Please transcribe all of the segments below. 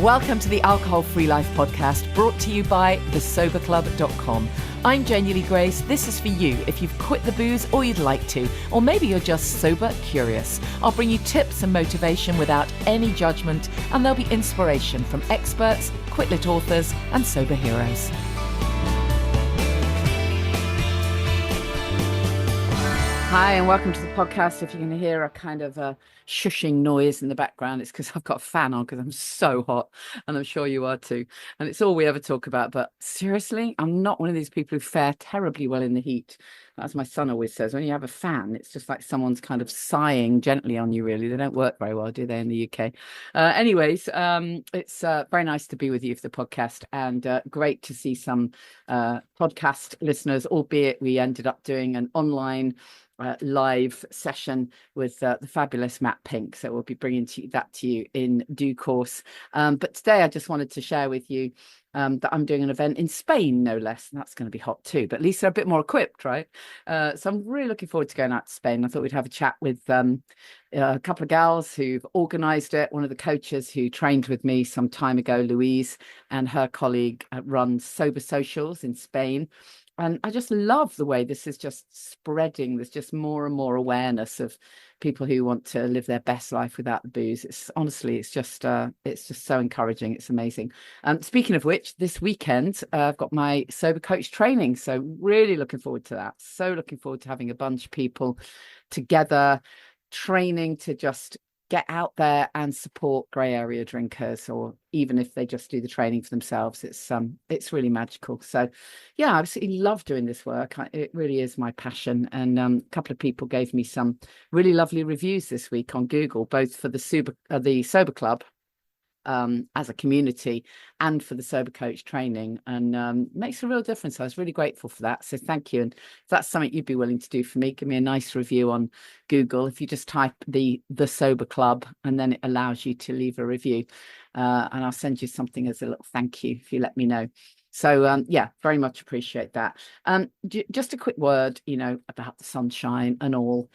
Welcome to the Alcohol Free Life podcast, brought to you by thesoberclub.com. I'm Jenny Lee Grace. This is for you if you've quit the booze or you'd like to, or maybe you're just sober curious. I'll bring you tips and motivation without any judgment, and there'll be inspiration from experts, quit-lit authors, and sober heroes. Hi, and welcome to the podcast. If you're going to hear a kind of a shushing noise in the background, it's because I've got a fan on because I'm so hot, and I'm sure you are too. And it's all we ever talk about. But seriously, I'm not one of these people who fare terribly well in the heat. As my son always says, when you have a fan, it's just like someone's kind of sighing gently on you, really. They don't work very well, do they, in the UK? Anyways, it's very nice to be with you for the podcast, and great to see some podcast listeners, albeit we ended up doing an online live session with the fabulous Matt Pink, so we'll be bringing that to you in due course. But today I just wanted to share with you that I'm doing an event in Spain, no less, and that's going to be hot too, but at least they're a bit more equipped, right? So I'm really looking forward to going out to Spain. I thought we'd have a chat with a couple of gals who've organised it. One of the coaches who trained with me some time ago, Louise, and her colleague runs Sober Socials in Spain. And I just love the way this is just spreading. There's just more and more awareness of people who want to live their best life without the booze. It's honestly, it's just so encouraging. It's amazing. Speaking of which, this weekend, I've got my sober coach training. So really looking forward to that. So looking forward to having a bunch of people together, training to just get out there and support grey area drinkers, or even if they just do the training for themselves. It's really magical. So yeah, I absolutely love doing this work. It really is my passion. And a couple of people gave me some really lovely reviews this week on Google, both for the Sober Club as a community and for the Sober Coach training, and makes a real difference. I was really grateful for that, so thank you. And if that's something you'd be willing to do for me, give me a nice review on Google. If you just type the Sober Club, and then it allows you to leave a review, and I'll send you something as a little thank you if you let me know. So yeah, very much appreciate that. Just a quick word, about the sunshine and all.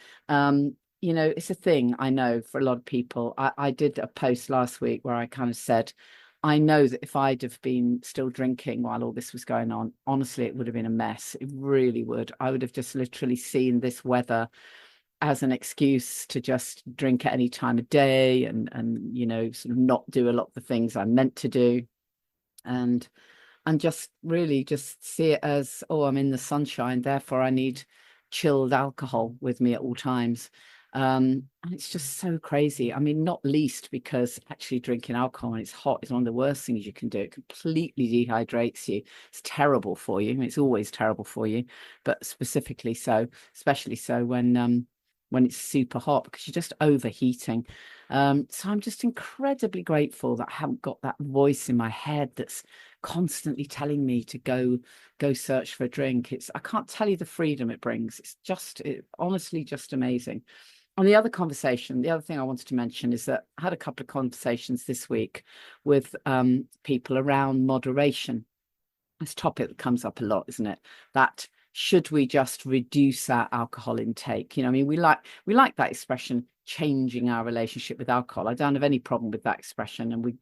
It's a thing, I know, for a lot of people. I did a post last week where I kind of said, I know that if I'd have been still drinking while all this was going on, honestly, it would have been a mess. It really would. I would have just literally seen this weather as an excuse to just drink at any time of day and sort of not do a lot of the things I meant to do. And just really just see it as, oh, I'm in the sunshine, therefore I need chilled alcohol with me at all times. And it's just so crazy. I mean, not least because actually drinking alcohol when it's hot is one of the worst things you can do. It completely dehydrates you. It's terrible for you. I mean, it's always terrible for you, but especially so when it's super hot, because you're just overheating. So I'm just incredibly grateful that I haven't got that voice in my head that's constantly telling me to go search for a drink. I can't tell you the freedom it brings. It's honestly just amazing. On the other thing I wanted to mention is that I had a couple of conversations this week with people around moderation. This topic that comes up a lot, isn't it? That should we just reduce our alcohol intake? I mean, we like that expression, changing our relationship with alcohol. I don't have any problem with that expression, and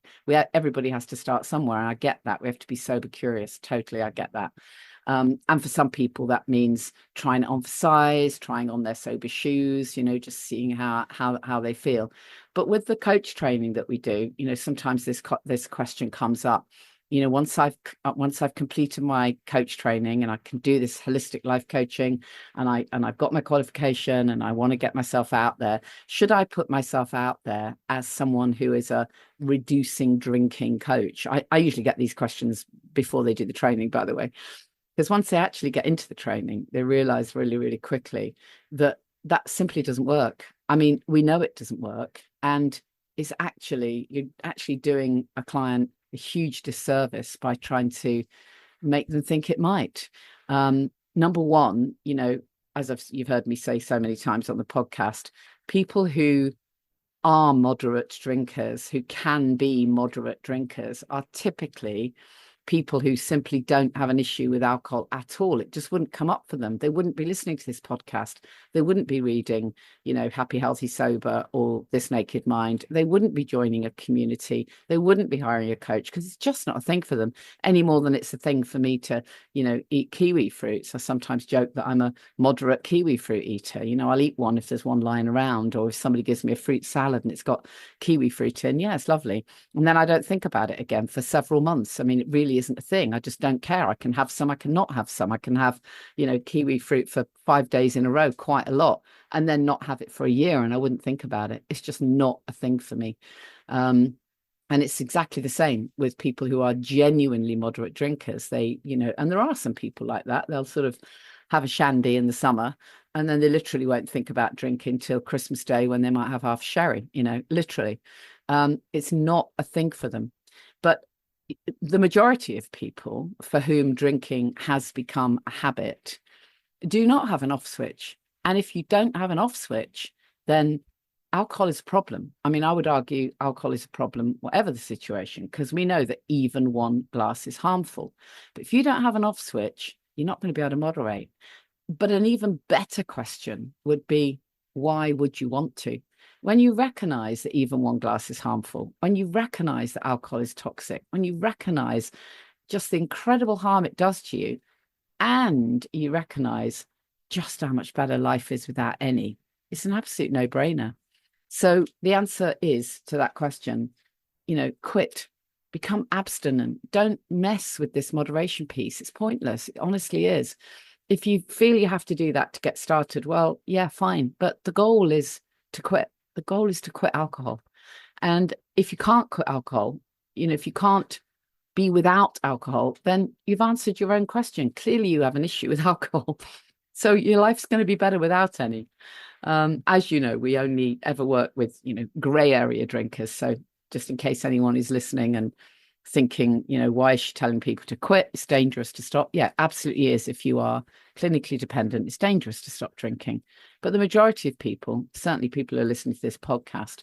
everybody has to start somewhere, and I get that. We have to be sober curious. Totally, I get that. And for some people, that means trying on for size, trying on their sober shoes, just seeing how they feel. But with the coach training that we do, sometimes this question comes up. Once I've completed my coach training and I can do this holistic life coaching, and I've got my qualification and I want to get myself out there, should I put myself out there as someone who is a reducing drinking coach? I usually get these questions before they do the training, by the way, because once they actually get into the training, they realize really, really quickly that simply doesn't work. I mean, we know it doesn't work, and you're actually doing a client a huge disservice by trying to make them think it might. Number one, as you've heard me say so many times on the podcast, people who are moderate drinkers, who can be moderate drinkers, are typically people who simply don't have an issue with alcohol at all. It just wouldn't come up for them. They wouldn't be listening to this podcast. They wouldn't be reading, Happy, Healthy, Sober or This Naked Mind. They wouldn't be joining a community. They wouldn't be hiring a coach because it's just not a thing for them any more than it's a thing for me to, eat kiwi fruits. I sometimes joke that I'm a moderate kiwi fruit eater. I'll eat one if there's one lying around, or if somebody gives me a fruit salad and it's got kiwi fruit in. Yeah, it's lovely. And then I don't think about it again for several months. I mean, it really isn't a thing. I just don't care. I can have some, I can not have some. I can have, kiwi fruit for 5 days in a row, quite a lot, and then not have it for a year and I wouldn't think about it. It's just not a thing for me. And it's exactly the same with people who are genuinely moderate drinkers. They, and there are some people like that. They'll sort of have a shandy in the summer and then they literally won't think about drinking till Christmas Day when they might have half sherry, literally. It's not a thing for them. But the majority of people for whom drinking has become a habit do not have an off switch. And if you don't have an off switch, then alcohol is a problem. I mean, I would argue alcohol is a problem, whatever the situation, because we know that even one glass is harmful. But if you don't have an off switch, you're not going to be able to moderate. But an even better question would be, why would you want to? When you recognize that even one glass is harmful, when you recognize that alcohol is toxic, when you recognize just the incredible harm it does to you, and you recognize just how much better life is without any, it's an absolute no-brainer. So the answer is to that question, quit, become abstinent. Don't mess with this moderation piece. It's pointless. It honestly is. If you feel you have to do that to get started, well, yeah, fine. But the goal is to quit. The goal is to quit alcohol. And if you can't quit alcohol, if you can't be without alcohol, then you've answered your own question. Clearly you have an issue with alcohol. So your life's going to be better without any. As you know, we only ever work with, gray area drinkers. So just in case anyone is listening and thinking, why is she telling people to quit? It's dangerous to stop. Yeah, absolutely is. If you are clinically dependent, it's dangerous to stop drinking. But the majority of people, certainly people who are listening to this podcast,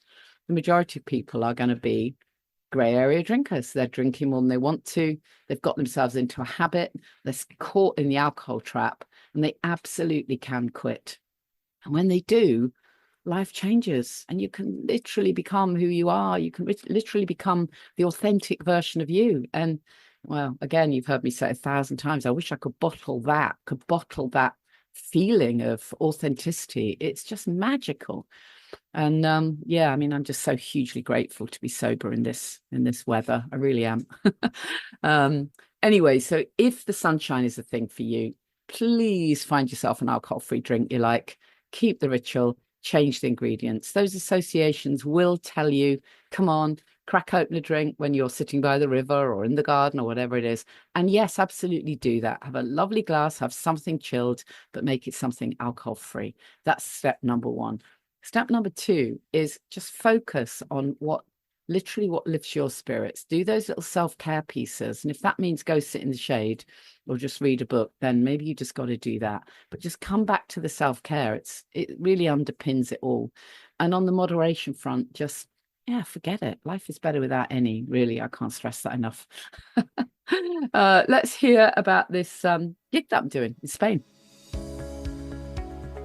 the majority of people are going to be gray area drinkers. They're drinking more than they want to. They've got themselves into a habit. They're caught in the alcohol trap and they absolutely can quit. And when they do, life changes and you can literally become who you are. You can literally become the authentic version of you. And well, again, you've heard me say 1,000 times, I wish I could bottle that feeling of authenticity. It's just magical. And yeah, I mean, I'm just so hugely grateful to be sober in this weather. I really am. Anyway, so if the sunshine is a thing for you, please find yourself an alcohol-free drink you like. Keep the ritual, change the ingredients. Those associations will tell you, come on, crack open a drink when you're sitting by the river or in the garden or whatever it is. And yes, absolutely do that. Have a lovely glass, have something chilled, but make it something alcohol-free. That's step number 1. Step number 2 is just focus on what lifts your spirits. Do those little self-care pieces. And if that means go sit in the shade or just read a book, then maybe you just got to do that. But just come back to the self-care. It really underpins it all. And on the moderation front, just, yeah, forget it. Life is better without any. Really, I can't stress that enough. Let's hear about this gig that I'm doing in Spain.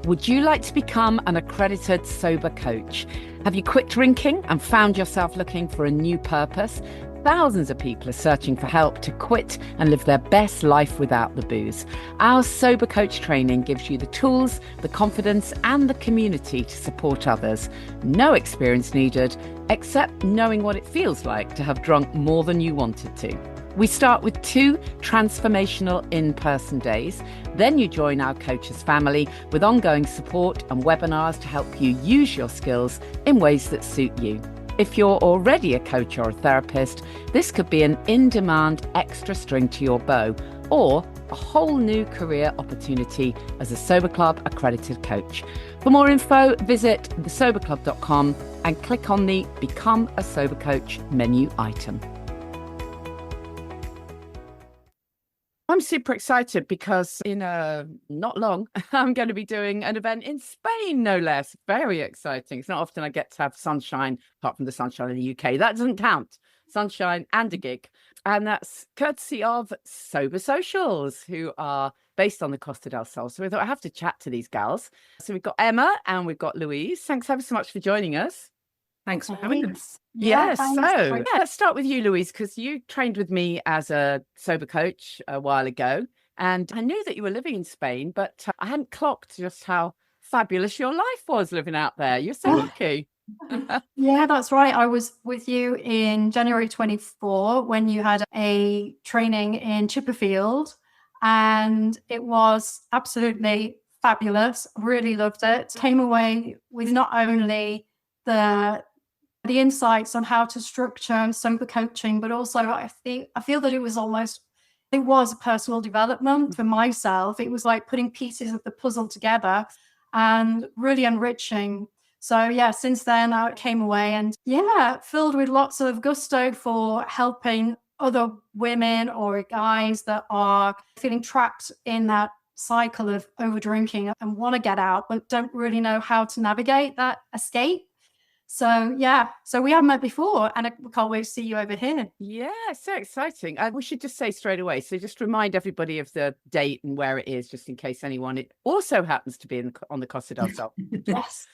Would you like to become an accredited sober coach? Have you quit drinking and found yourself looking for a new purpose? Thousands of people are searching for help to quit and live their best life without the booze. Our Sober Coach training gives you the tools, the confidence, and the community to support others. No experience needed, except knowing what it feels like to have drunk more than you wanted to. We start with 2 transformational in-person days. Then you join our coaches family with ongoing support and webinars to help you use your skills in ways that suit you. If you're already a coach or a therapist, this could be an in-demand extra string to your bow, or a whole new career opportunity as a Sober Club accredited coach. For more info, visit thesoberclub.com and click on the Become a Sober Coach menu item. I'm super excited because in not long, I'm going to be doing an event in Spain, no less. Very exciting. It's not often I get to have sunshine, apart from the sunshine in the UK. That doesn't count. sunshine, and a gig. And that's courtesy of Sober Socials, who are based on the Costa del Sol. So we thought I have to chat to these gals. So we've got Emma and we've got Louise. Thanks ever so much for joining us. Thanks for having us. Yeah, let's start with you, Louise, because you trained with me as a sober coach a while ago. And I knew that you were living in Spain, but I hadn't clocked just how fabulous your life was living out there. You're so lucky. Yeah, that's right. I was with you in January 24 when you had a training in Chipperfield, and it was absolutely fabulous. Really loved it. Came away with not only the insights on how to structure sober coaching, but also I feel that it was a personal development for myself. It was like putting pieces of the puzzle together and really enriching. So yeah, since then I came away and filled with lots of gusto for helping other women or guys that are feeling trapped in that cycle of over drinking and want to get out, but don't really know how to navigate that escape. So we haven't met before, and I can't wait to see you over here. Yeah, so exciting. We should just say straight away, so just remind everybody of the date and where it is, just in case anyone it also happens to be on the Costa del Sol. Yes.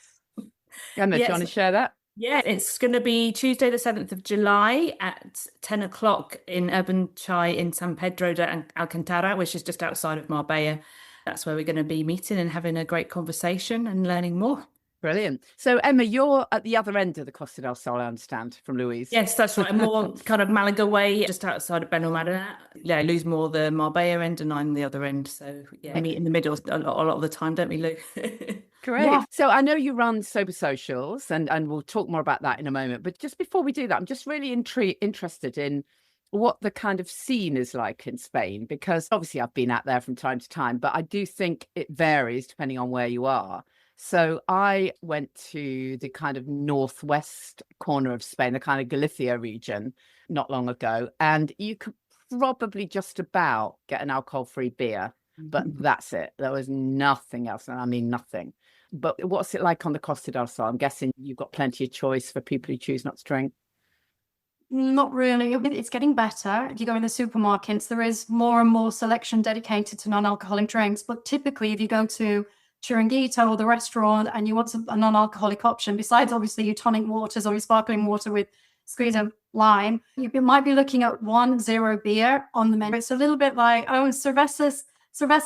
Emma, do you want to share that? Yeah, it's going to be Tuesday the 7th of July at 10 o'clock in Urban Chai in San Pedro de Alcantara, which is just outside of Marbella. That's where we're going to be meeting and having a great conversation and learning more. Brilliant. So Emma, you're at the other end of the Costa del Sol, I understand, from Louise. Yes, that's right. More kind of Malaga way, just outside of Benalmádena. Yeah, Lou's more the Marbella end and I'm the other end. So yeah, we meet in the middle a lot of the time, don't we, Lou? Great. Yeah. So I know you run Sober Socials and we'll talk more about that in a moment. But just before we do that, I'm just really interested in what the kind of scene is like in Spain, because obviously I've been out there from time to time, but I do think it varies depending on where you are. So I went to the kind of northwest corner of Spain, the kind of Galicia region, not long ago, and you could probably just about get an alcohol-free beer, but that's it. There was nothing else, and I mean nothing. But what's it like on the Costa del Sol? I'm guessing you've got plenty of choice for people who choose not to drink. Not really. It's getting better. If you go in the supermarkets, there is more and more selection dedicated to non-alcoholic drinks. But typically, if you go to Chiringuito or the restaurant and you want a non-alcoholic option, besides obviously your tonic waters or your sparkling water with squeeze of lime, you might be looking at 1.0 beer on the menu. It's a little bit like, cervezas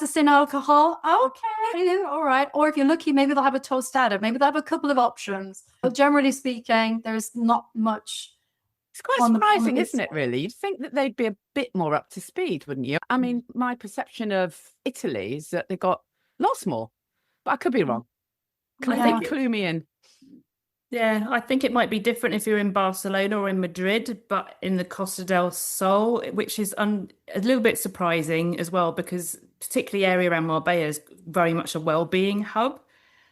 sin alcohol. Okay, all right. Or if you're lucky, maybe they'll have a tostada. Maybe they'll have a couple of options. But generally speaking, there's not much. It's quite surprising, isn't it, really? You'd think that they'd be a bit more up to speed, wouldn't you? I mean, my perception of Italy is that they've got lots more. But I could be wrong. Clue me in. Yeah, I think it might be different if you're in Barcelona or in Madrid, but in the Costa del Sol, which is a little bit surprising as well, because particularly area around Marbella is very much a well-being hub.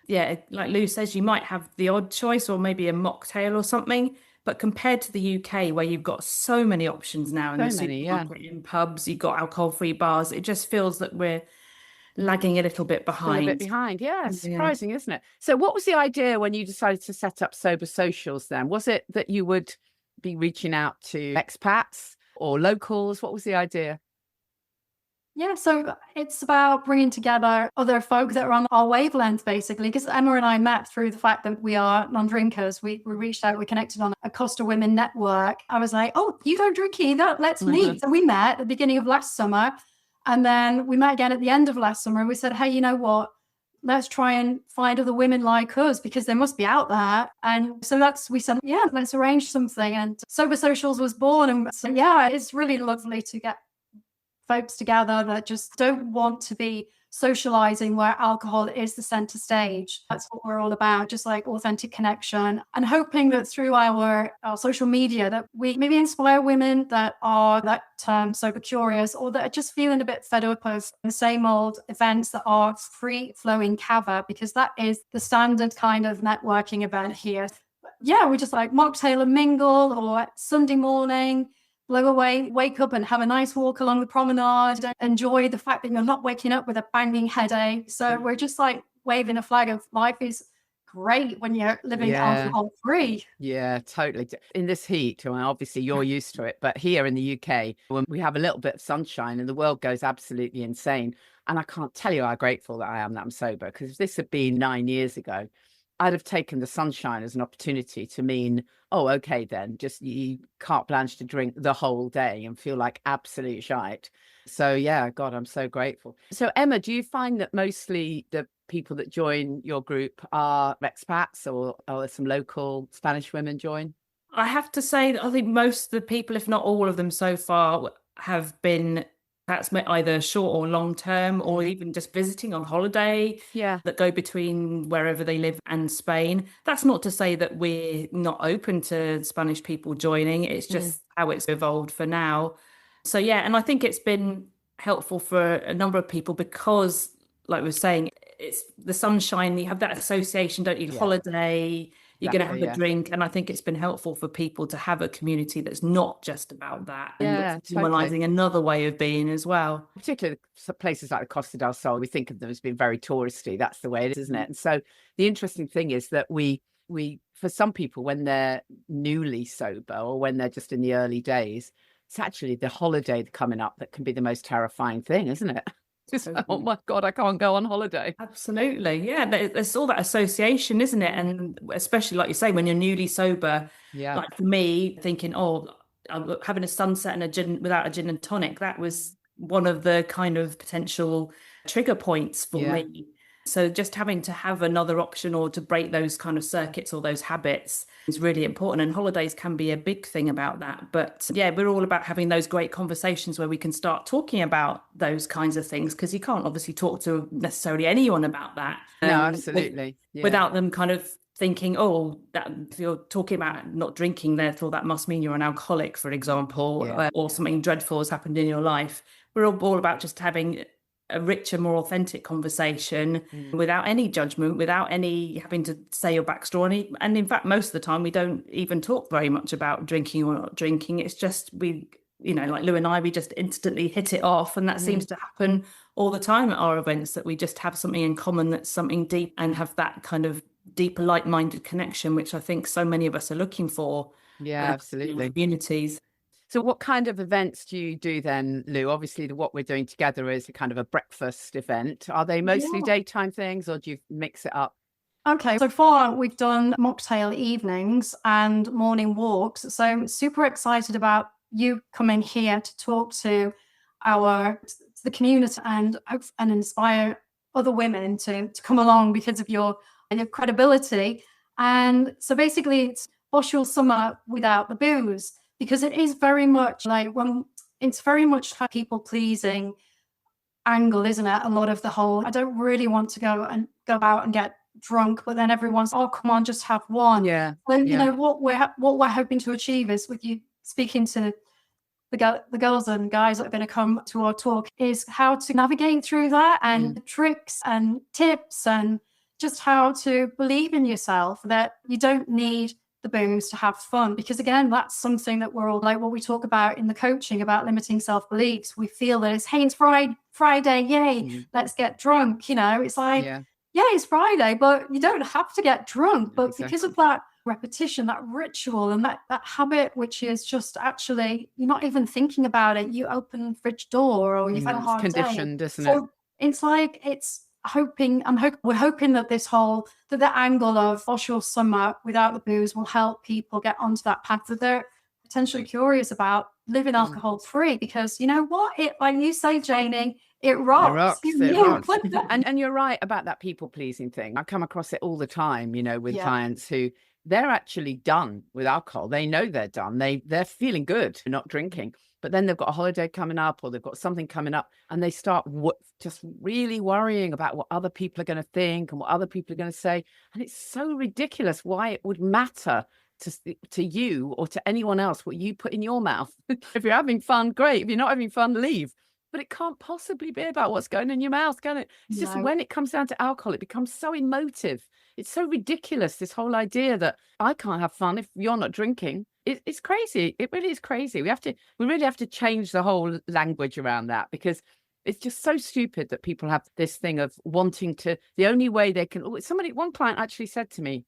Yeah, like Lou says, you might have the odd choice or maybe a mocktail or something, but compared to the UK, where you've got so many options now in pubs, you've got alcohol-free bars, it just feels that we're lagging a little bit behind. Yeah, surprising, isn't it? So what was the idea when you decided to set up Sober Socials then? Was it that you would be reaching out to expats or locals? What was the idea? Yeah, so it's about bringing together other folk that are on our wavelength, basically, because Emma and I met through the fact that we are non-drinkers. We reached out, we connected on a Costa Women network. I was like, oh, you don't drink either, let's meet. So we met at the beginning of last summer. And then we met again at the end of last summer and we said, hey, you know what? Let's try and find other women like us because they must be out there. And so we said, yeah, let's arrange something. And Sober Socials was born. And so, yeah, it's really lovely to get folks together that just don't want to be socializing where alcohol is the center stage. That's what we're all about, just like authentic connection, and hoping that through our social media that we maybe inspire women that are sober curious or that are just feeling a bit fed up of the same old events that are free flowing cava, because that is the standard kind of networking event here. Yeah, we just like mocktail and mingle, or Sunday morning blow away, wake up and have a nice walk along the promenade, enjoy the fact that you're not waking up with a banging headache. So we're just like waving a flag of life is great when you're living Yeah. alcohol free. Yeah, totally. In this heat, well, obviously you're used to it, but here in the UK, when we have a little bit of sunshine and the world goes absolutely insane, and I can't tell you how grateful that I am that I'm sober, because if this had been 9 years ago, I'd have taken the sunshine as an opportunity to mean, oh, okay, then just you carte blanche to drink the whole day and feel like absolute shite. So yeah, God, I'm so grateful. So Emma, do you find that mostly the people that join your group are expats, or are there some local Spanish women join? I have to say that I think most of the people, if not all of them so far, have been perhaps either short or long term, or even just visiting on holiday, Yeah. that go between wherever they live and Spain. That's not to say that we're not open to Spanish people joining. It's just how it's evolved for now. So yeah, and I think it's been helpful for a number of people because, like we were saying, it's the sunshine. You have that association, don't you? Yeah. Holiday, you're going to have Exactly, a yeah. drink. And I think it's been helpful for people to have a community that's not just about that, Yeah, and totally. normalizing another way of being as well. Particularly places like the Costa del Sol, we think of them as being very touristy. That's the way it is, isn't it? And so the interesting thing is that we for some people, when they're newly sober or when they're just in the early days, it's actually the holiday coming up that can be the most terrifying thing, isn't it? Just, oh my God, I can't go on holiday. Absolutely. Yeah, there's all that association, isn't it? And especially, like you say, when you're newly sober, Yeah. like for me, thinking, oh, I'm having a sunset and a gin without a gin and tonic, that was one of the kind of potential trigger points for me. So just having to have another option or to break those kind of circuits or those habits is really important. And holidays can be a big thing about that. But yeah, we're all about having those great conversations where we can start talking about those kinds of things, because you can't obviously talk to necessarily anyone about that. No, absolutely. Without them kind of thinking, oh, that if you're talking about not drinking, therefore that must mean you're an alcoholic, for example, or something dreadful has happened in your life. We're all about just having a richer, more authentic conversation without any judgment, without any having to say your backstory. And in fact, most of the time, we don't even talk very much about drinking or not drinking. It's just like Lou and I, we just instantly hit it off. And that seems to happen all the time at our events, that we just have something in common that's something deep and have that kind of deeper, like-minded connection, which I think so many of us are looking for. Yeah, absolutely. In communities. So what kind of events do you do then, Lou? Obviously, what we're doing together is a kind of a breakfast event. Are they mostly daytime things, or do you mix it up? Okay, so far we've done mocktail evenings and morning walks. So I'm super excited about you coming here to talk to the community and inspire other women to come along because of your credibility. And so basically it's social summer without the booze, because it is very much like it's very much a people pleasing angle, isn't it? A lot of the whole, I don't really want to go out and get drunk, but then everyone's, oh, come on, just have one. Yeah. When you know what we're hoping to achieve is, with you speaking to the girls and guys that are going to come to our talk, is how to navigate through that, and tricks and tips, and just how to believe in yourself, that you don't need the booze to have fun. Because again, that's something that we're all like, what we talk about in the coaching about limiting self-beliefs. We feel that it's, hey, it's Friday, yay, let's get drunk. It's like, yeah, it's Friday, but you don't have to get drunk. But because of that repetition, that ritual, and that habit, which is just actually, you're not even thinking about it. You open the fridge door, or you've had a hard conditioned, day. isn't it? It's like, we're hoping that the angle of social summer without the booze will help people get onto that path that they're potentially curious about living alcohol free. Because you know what, like you say, Janie, it rocks. It rocks. And you're right about that people pleasing thing. I come across it all the time, with clients who, they're actually done with alcohol. They know they're done. They're feeling good not drinking. But then they've got a holiday coming up, or they've got something coming up, and they start just really worrying about what other people are going to think and what other people are going to say. And it's so ridiculous why it would matter to you or to anyone else what you put in your mouth. If you're having fun, great. If you're not having fun, leave. But it can't possibly be about what's going in your mouth, can it? It's just when it comes down to alcohol, it becomes so emotive. It's so ridiculous, this whole idea that I can't have fun if you're not drinking. It's crazy. It really is crazy. We really have to change the whole language around that, because It's just so stupid that people have this thing of wanting to, the only way they can, one client actually said to me,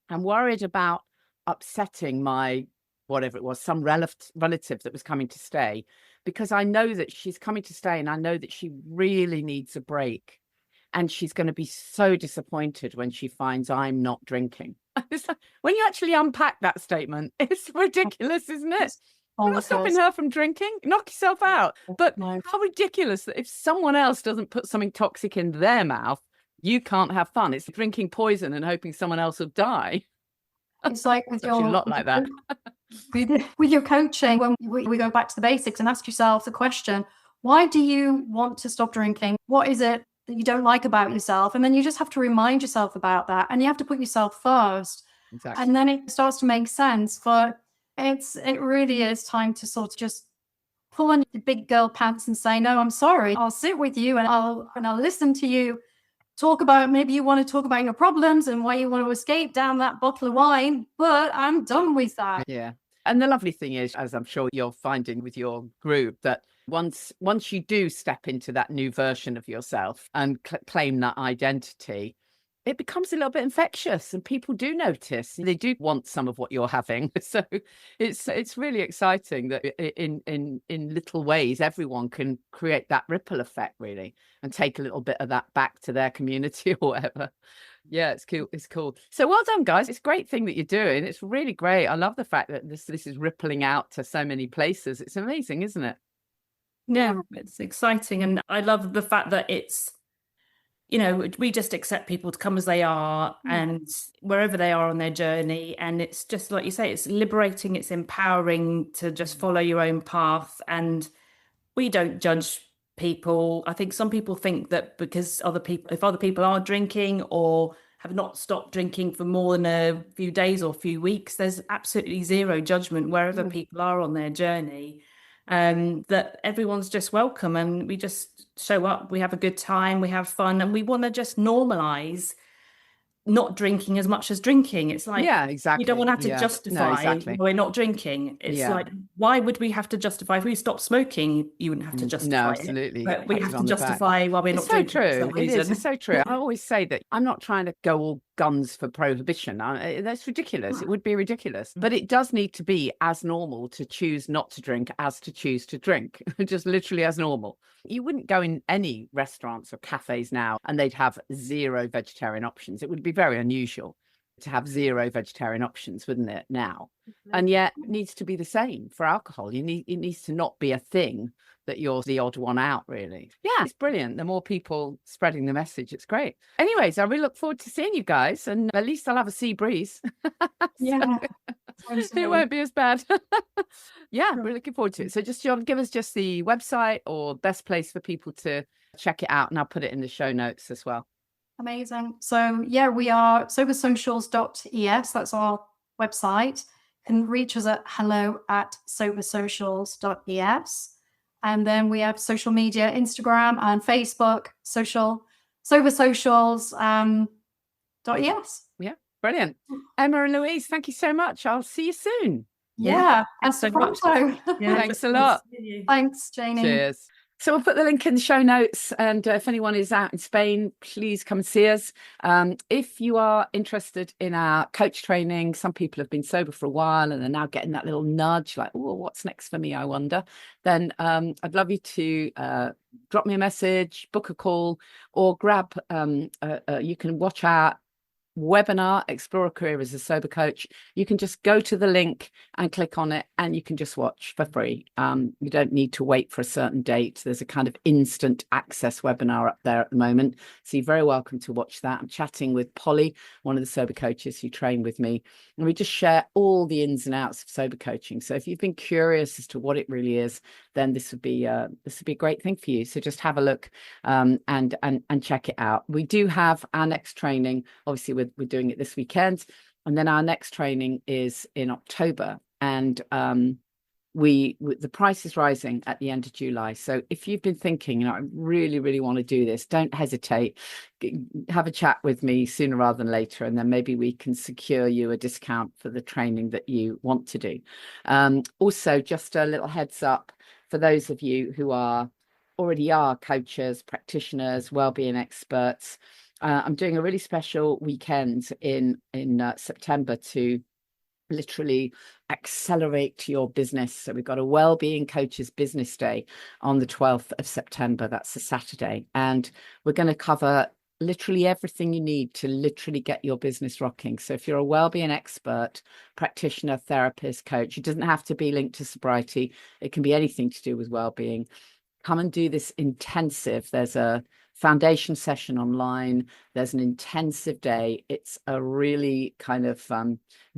I'm worried about upsetting my, whatever it was, some relative that was coming to stay, because I know that she's coming to stay and I know that she really needs a break. And she's going to be so disappointed when she finds I'm not drinking. When you actually unpack that statement, it's ridiculous, isn't it? We're not stopping her from drinking. Knock yourself out. But how ridiculous that if someone else doesn't put something toxic in their mouth, you can't have fun. It's drinking poison and hoping someone else will die. It's like with a lot like that. With your coaching, when we go back to the basics and ask yourself the question, why do you want to stop drinking? What is it that you don't like about yourself? And then you just have to remind yourself about that. And you have to put yourself first. Exactly. And then it starts to make sense. But it really is time to sort of just pull on your big girl pants and say, no, I'm sorry. I'll sit with you and I'll listen to you. Maybe you want to talk about your problems and why you want to escape down that bottle of wine, but I'm done with that. Yeah. And the lovely thing is, as I'm sure you're finding with your group, that once you do step into that new version of yourself and claim that identity, it becomes a little bit infectious and people do notice. They do want some of what you're having. So it's really exciting that in little ways, everyone can create that ripple effect, really, and take a little bit of that back to their community or whatever. Yeah, it's cool. It's cool. So well done, guys. It's a great thing that you're doing. It's really great. I love the fact that this is rippling out to so many places. It's amazing, isn't it? Yeah, it's exciting. And I love the fact that it's, we just accept people to come as they are and wherever they are on their journey. And it's just like you say, it's liberating, it's empowering to just follow your own path. And we don't judge people. I think some people think that because if other people are drinking or have not stopped drinking for more than a few days or a few weeks, there's absolutely zero judgment wherever people are on their journey. That everyone's just welcome and we just show up, we have a good time, we have fun, and we want to just normalize not drinking as much as drinking. It's like, yeah, exactly. You don't want to have to justify we're not drinking. It's like, why would we have to justify? If we stopped smoking, you wouldn't have to justify no, absolutely. But we have to justify why we're not drinking. So true. It is. It's so true. I always say that I'm not trying to go all guns for prohibition. That's ridiculous. It would be ridiculous. But it does need to be as normal to choose not to drink as to choose to drink. Just literally as normal. You wouldn't go in any restaurants or cafes now and they'd have 0 vegetarian options. It would be very unusual to have 0 vegetarian options, wouldn't it, now? And yet it needs to be the same for alcohol. It needs to not be a thing that you're the odd one out, really. Yeah, it's brilliant. The more people spreading the message, it's great. Anyways, I really look forward to seeing you guys, and at least I'll have a sea breeze. Yeah. It won't be as bad. Yeah, we're looking forward to it. So just give us just the website or best place for people to check it out, and I'll put it in the show notes as well. Amazing. So yeah, we are Sober Socials.es. That's our website. You can reach us at hello@Sober Socials.es. And then we have social media, Instagram and Facebook, Sober Socials .es. Yeah, brilliant. Emma and Louise, thank you so much. I'll see you soon. Yeah, thanks so much. Thanks a lot. Thanks, Janie. Cheers. So we'll put the link in the show notes, and if anyone is out in Spain, please come and see us. If you are interested in our coach training, some people have been sober for a while and are now getting that little nudge, like, oh, what's next for me, I wonder. Then I'd love you to drop me a message, book a call, or grab, you can watch our webinar, Explore a Career as a Sober Coach. You can just go to the link and click on it and you can just watch for free. You don't need to wait for a certain date. There's a kind of instant access webinar up there at the moment. So you're very welcome to watch that. I'm chatting with Polly, one of the sober coaches who train with me, and we just share all the ins and outs of sober coaching. So if you've been curious as to what it really is, then this would be a great thing for you. So just have a look and check it out. We do have our next training. Obviously, we're doing it this weekend, and then our next training is in October, and the price is rising at the end of July. So if you've been thinking, I really want to do this, don't hesitate. Have a chat with me sooner rather than later, and then maybe we can secure you a discount for the training that you want to do. Also, just a little heads up for those of you who are already are coaches, practitioners, wellbeing experts, I'm doing a really special weekend in September to literally accelerate your business. So we've got a Wellbeing Coaches Business Day on the 12th of September. That's a Saturday. And we're going to cover literally everything you need to literally get your business rocking. So if you're a wellbeing expert, practitioner, therapist, coach, it doesn't have to be linked to sobriety. It can be anything to do with wellbeing. Come and do this intensive. There's a foundation session online. There's an intensive day. It's a really kind of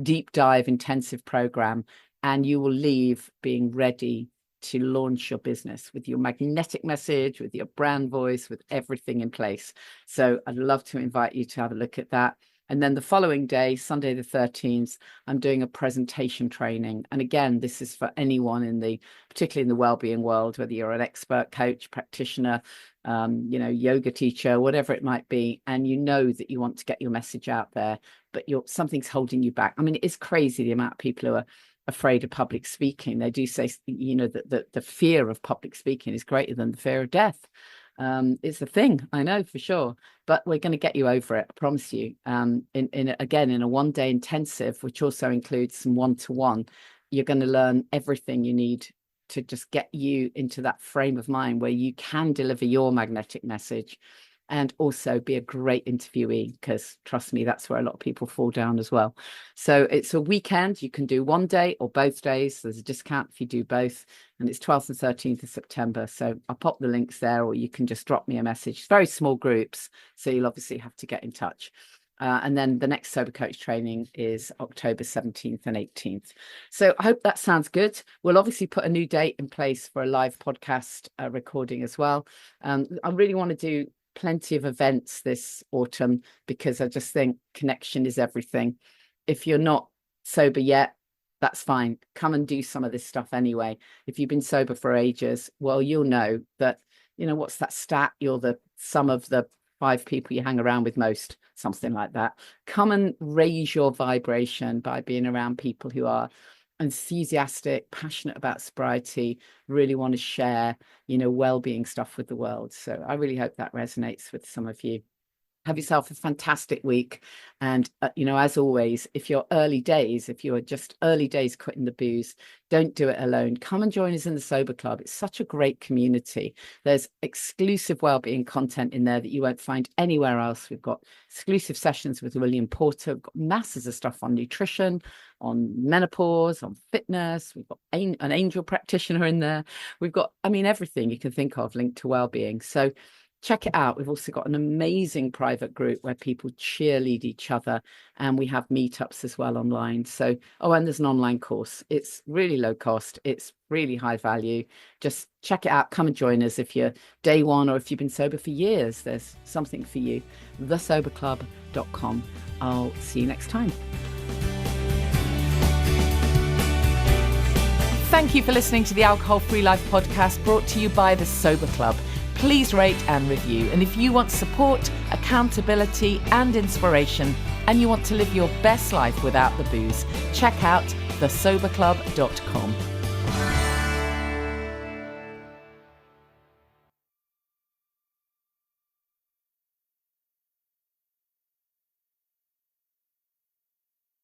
deep dive intensive program, and you will leave being ready to launch your business with your magnetic message, with your brand voice, with everything in place. So I'd love to invite you to have a look at that. And then the following day, Sunday the 13th, I'm doing a presentation training. And again, this is for anyone particularly in the wellbeing world, whether you're an expert coach, practitioner, yoga teacher, whatever it might be. And you know that you want to get your message out there, but something's holding you back. I mean, it's crazy the amount of people who are afraid of public speaking. They do say, that the fear of public speaking is greater than the fear of death. It's a thing, I know for sure, but we're going to get you over it, I promise you. In a one-day intensive, which also includes some one-to-one, you're going to learn everything you need to just get you into that frame of mind where you can deliver your magnetic message and also be a great interviewee, because trust me, that's where a lot of people fall down as well. So it's a weekend. You can do one day or both days. There's a discount if you do both, and it's 12th and 13th of September. So I'll pop the links there, or you can just drop me a message. It's very small groups, so you'll obviously have to get in touch. And then the next Sober Coach training is October 17th and 18th. So I hope that sounds good. We'll obviously put a new date in place for a live podcast recording as well. I really want to do plenty of events this autumn, because I just think connection is everything. If you're not sober yet, that's fine. Come and do some of this stuff anyway. If you've been sober for ages, well, you'll know that, what's that stat? You're the sum of the 5 people you hang around with most, something like that. Come and raise your vibration by being around people who are enthusiastic, passionate about sobriety, really want to share, well-being stuff with the world. So I really hope that resonates with some of you. Have yourself a fantastic week. And, as always, if you are just early days quitting the booze, don't do it alone. Come and join us in the Sober Club. It's such a great community. There's exclusive wellbeing content in there that you won't find anywhere else. We've got exclusive sessions with William Porter. We've got masses of stuff on nutrition, on menopause, on fitness. We've got an angel practitioner in there. We've got, everything you can think of linked to wellbeing. So check it out. We've also got an amazing private group where people cheerlead each other, and we have meetups as well online. So, and there's an online course. It's really low cost. It's really high value. Just check it out. Come and join us if you're day one, or if you've been sober for years. There's something for you. thesoberclub.com. I'll see you next time. Thank you for listening to the Alcohol Free Life podcast, brought to you by the Sober Club. Please rate and review. And if you want support, accountability and inspiration, and you want to live your best life without the booze, check out thesoberclub.com.